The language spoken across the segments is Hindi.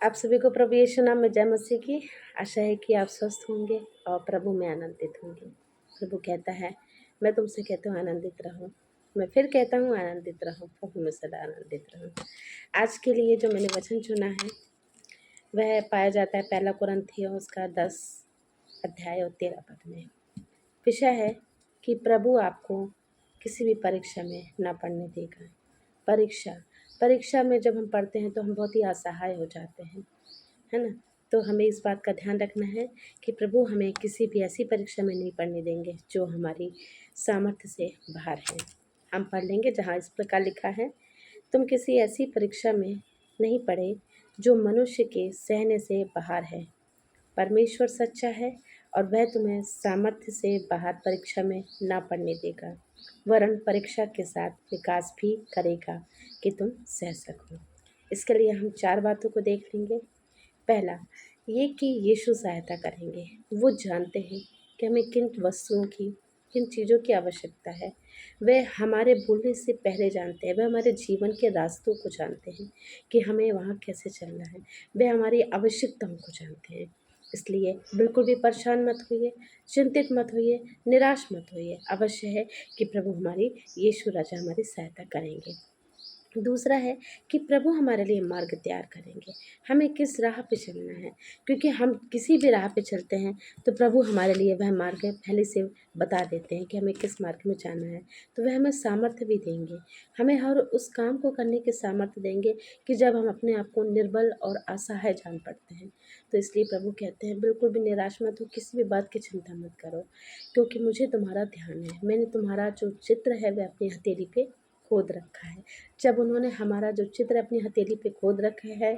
आप सभी को प्रभु यीशु नाम में जय मसीह की। आशा है कि आप स्वस्थ होंगे और प्रभु में आनंदित होंगे। प्रभु कहता है, मैं तुमसे कहता हूँ आनंदित रहो। मैं फिर कहता हूँ आनंदित रहो, प्रभु में सदा आनंदित रहो। आज के लिए जो मैंने वचन चुना है वह पाया जाता है पहला कुरिन्थियों उसका 10 अध्याय और 13 पद में। विषय है कि प्रभु आपको किसी भी परीक्षा में ना पड़ने देगा। परीक्षा में जब हम पढ़ते हैं तो हम बहुत ही असहाय हो जाते हैं, है ना। तो हमें इस बात का ध्यान रखना है कि प्रभु हमें किसी भी ऐसी परीक्षा में नहीं पढ़ने देंगे जो हमारी सामर्थ्य से बाहर है। हम पढ़ लेंगे जहाँ इस प्रकार लिखा है, तुम किसी ऐसी परीक्षा में नहीं पड़े जो मनुष्य के सहने से बाहर है। परमेश्वर सच्चा है और वह तुम्हें सामर्थ्य से बाहर परीक्षा में ना पड़ने देगा, वरन परीक्षा के साथ विकास भी करेगा कि तुम सह सको। इसके लिए हम 4 बातों को देख लेंगे। पहला ये कि यीशु सहायता करेंगे। वो जानते हैं कि हमें किन वस्तुओं की, किन चीज़ों की आवश्यकता है। वे हमारे बोलने से पहले जानते हैं। वे हमारे जीवन के रास्तों को जानते हैं कि हमें वहाँ कैसे चलना है। वे हमारी आवश्यकताओं को जानते हैं। इसलिए बिल्कुल भी परेशान मत होइए, चिंतित मत होइए, निराश मत होइए। अवश्य है कि प्रभु हमारी, यीशु राजा हमारी सहायता करेंगे। दूसरा है कि प्रभु हमारे लिए मार्ग तैयार करेंगे। हमें किस राह पे चलना है, क्योंकि हम किसी भी राह पे चलते हैं तो प्रभु हमारे लिए वह मार्ग पहले से बता देते हैं कि हमें किस मार्ग में जाना है। तो वह हमें सामर्थ्य भी देंगे, हमें हर उस काम को करने की सामर्थ्य देंगे कि जब हम अपने आप को निर्बल और असहाय जान पड़ते हैं। तो इसलिए प्रभु कहते हैं, बिल्कुल भी निराश मत हो, किसी भी बात की चिंता मत करो, क्योंकि मुझे तुम्हारा ध्यान है। मैंने तुम्हारा जो चित्र है वह अपनी हथेली पे खोद रखा है। जब उन्होंने हमारा जो चित्र अपनी हथेली पे खोद रखा है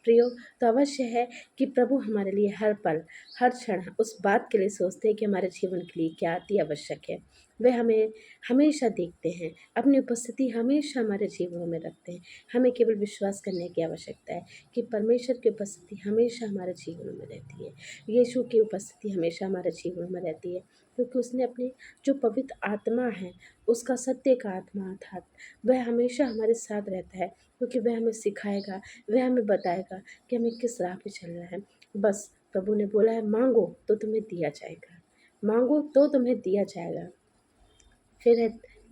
प्रियो, तो अवश्य है कि प्रभु हमारे लिए हर पल, हर क्षण उस बात के लिए सोचते हैं कि हमारे जीवन के लिए क्या अति आवश्यक है। वे हमें हमेशा देखते हैं, अपनी उपस्थिति हमेशा हमारे जीवनों में रखते हैं। हमें केवल विश्वास करने की आवश्यकता है कि परमेश्वर की उपस्थिति हमेशा हमारे जीवनों में रहती है। यीशु की उपस्थिति हमेशा हमारे जीवनों में रहती है, क्योंकि उसने अपनी जो पवित्र आत्मा है, उसका सत्य का आत्मा अर्थात वह हमेशा हमारे साथ रहता है, क्योंकि वह हमें सिखाएगा, वह हमें बताएगा कि हमें किस राह पे चलना है। बस प्रभु ने बोला है, मांगो तो तुम्हें दिया जाएगा, मांगो तो तुम्हें दिया जाएगा। फिर है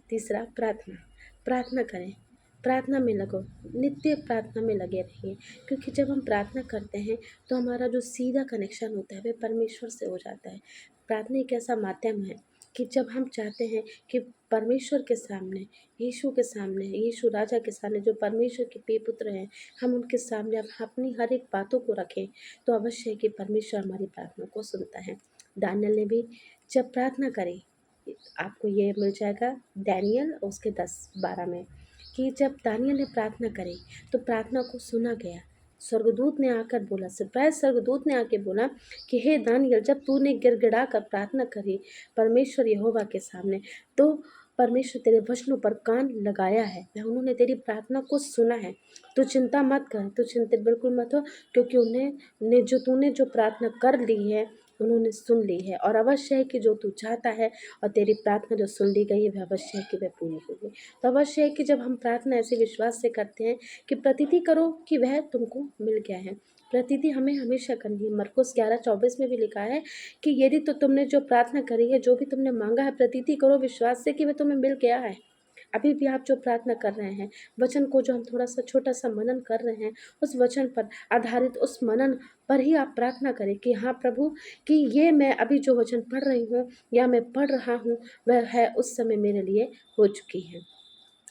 तीसरा, प्रार्थना करें, प्रार्थना में लगो, नित्य प्रार्थना में लगे रहिए, क्योंकि जब हम प्रार्थना करते हैं तो हमारा जो सीधा कनेक्शन होता है वह परमेश्वर से हो जाता है। प्रार्थना एक ऐसा माध्यम है कि जब हम चाहते हैं कि परमेश्वर के सामने, यीशु के सामने, यीशु राजा के सामने जो परमेश्वर के प्रिय पुत्र हैं, हम उनके सामने अपनी हर एक बातों को रखें, तो अवश्य है कि परमेश्वर हमारी प्रार्थना को सुनता है। दानियल ने भी जब प्रार्थना करी, आपको ये मिल जाएगा दानियल उसके 10-12 में, कि जब दानियल ने प्रार्थना करी तो प्रार्थना को सुना गया। स्वर्गदूत ने आकर बोला, सरप्राइज स्वर्गदूत ने आके बोला कि हे दानियल, जब तूने गिड़गिड़ा कर प्रार्थना करी परमेश्वर यहोवा के सामने, तो परमेश्वर तेरे वचनों पर कान लगाया है, वह उन्होंने तेरी प्रार्थना को सुना है। तो चिंता मत कर, तो चिंतित बिल्कुल मत हो, क्योंकि तूने जो प्रार्थना कर ली है उन्होंने सुन ली है। और अवश्य है कि जो तू चाहता है और तेरी प्रार्थना जो सुन ली गई है वह अवश्य है कि वह पूरी होगी। तो अवश्य है कि जब हम प्रार्थना ऐसे विश्वास से करते हैं कि प्रतीति करो कि वह तुमको मिल गया है। प्रतीति हमें हमेशा करनी है। मरकुस 11:24 में भी लिखा है कि यदि तो तुमने जो प्रार्थना करी है, जो भी तुमने मांगा है, प्रतीति करो विश्वास से कि वह तुम्हें मिल गया है। अभी भी आप जो प्रार्थना कर रहे हैं, वचन को जो हम थोड़ा सा छोटा सा मनन कर रहे हैं, उस वचन पर आधारित उस मनन पर ही आप प्रार्थना करें कि हाँ प्रभु, कि ये मैं अभी जो वचन पढ़ रही हूँ या मैं पढ़ रहा हूँ वह है उस समय मेरे लिए हो चुकी है।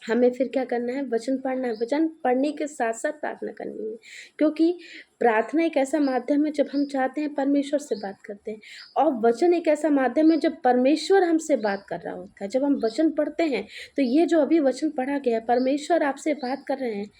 हमें फिर क्या करना है, वचन पढ़ना है। वचन पढ़ने के साथ साथ प्रार्थना करनी है, क्योंकि प्रार्थना एक ऐसा माध्यम है जब हम चाहते हैं परमेश्वर से बात करते हैं, और वचन एक ऐसा माध्यम है जब परमेश्वर हमसे बात कर रहा होता है। जब हम वचन पढ़ते हैं तो ये जो अभी वचन पढ़ा गया, परमेश्वर आपसे बात कर रहे हैं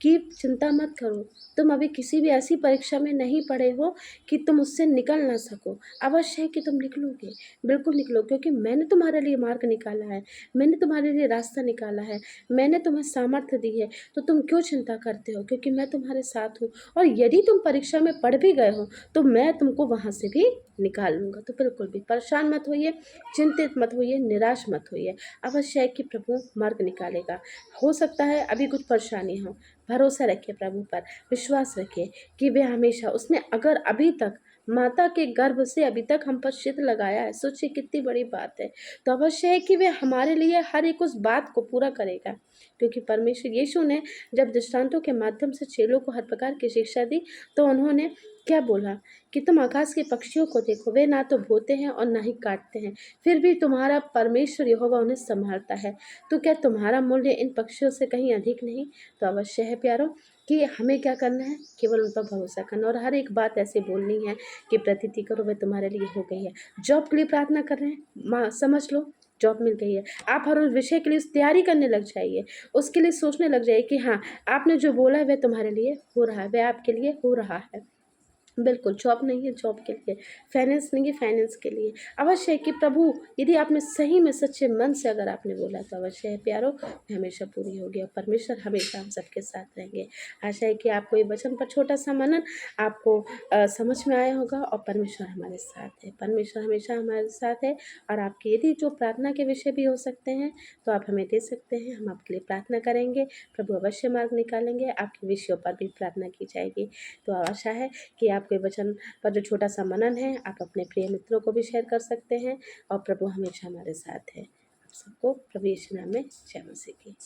कि चिंता मत करो, तुम अभी किसी भी ऐसी परीक्षा में नहीं पड़े हो कि तुम उससे निकल ना सको। अवश्य है कि तुम निकलोगे, बिल्कुल निकलो, क्योंकि मैंने तुम्हारे लिए मार्ग निकाला है, मैंने तुम्हारे लिए रास्ता निकाला है, मैंने तुम्हें सामर्थ्य दी है। तो तुम क्यों चिंता करते हो, क्योंकि मैं तुम्हारे साथ हूँ। और यदि तुम परीक्षा में पढ़ भी गए हो तो मैं तुमको वहाँ से भी निकाल लूँगा। तो बिल्कुल भी परेशान मत होइए, चिंतित मत होइए, निराश मत होइए। अवश्य है कि प्रभु मार्ग निकालेगा। हो सकता है अभी कुछ परेशानी हो, भरोसा रखिए प्रभु पर, विश्वास रखिए कि वे हमेशा उसने अगर अभी तक माता के गर्भ से अभी तक हम पर चित्त लगाया है, सोचिए कितनी बड़ी बात है। तो अवश्य है कि वे हमारे लिए हर एक उस बात को पूरा करेगा, क्योंकि परमेश्वर यीशु ने जब दृष्टांतों के माध्यम से चेलों को हर प्रकार की शिक्षा दी, तो उन्होंने क्या बोला कि तुम आकाश के पक्षियों को देखो, वे ना तो बोते हैं और ना ही काटते हैं, फिर भी तुम्हारा परमेश्वर यहोवा उन्हें संभालता है। तो क्या तुम्हारा मूल्य इन पक्षियों से कहीं अधिक नहीं? तो अवश्य है प्यारों कि हमें क्या करना है, केवल उन पर भरोसा करना और हर एक बात ऐसे बोलनी है कि प्रतीति करो वह तुम्हारे लिए हो गई है। जॉब के लिए प्रार्थना कर रहे हैं, माँ समझ लो जॉब मिल गई है। आप हर उस विषय के लिए तैयारी करने लग जाइए, उसके लिए सोचने लग जाइए कि हाँ, आपने जो बोला है वह तुम्हारे लिए हो रहा है, वह आपके लिए हो रहा है। बिल्कुल, जॉब नहीं है जॉब के लिए, फाइनेंस नहीं है फाइनेंस के लिए। अवश्य है कि प्रभु यदि आपने सही में सच्चे मन से अगर आपने बोला तो अवश्य है प्यारो हमेशा पूरी होगी और परमेश्वर हमेशा हम सबके साथ रहेंगे। आशा है कि आपको ये वचन पर छोटा सा मनन आपको समझ में आया होगा और परमेश्वर हमारे साथ है, परमेश्वर हमेशा हमारे साथ है। और आपके यदि जो प्रार्थना के विषय भी हो सकते हैं तो आप हमें दे सकते हैं, हम आपके लिए प्रार्थना करेंगे। प्रभु अवश्य मार्ग निकालेंगे, आपके विषयों पर भी प्रार्थना की जाएगी। तो आशा है कि आपको ये वचन पर जो छोटा सा मनन है आप अपने प्रिय मित्रों को भी शेयर कर सकते हैं और प्रभु हमेशा हमारे साथ है। आप सबको प्रभु यीशु नाम में जय मसीह की।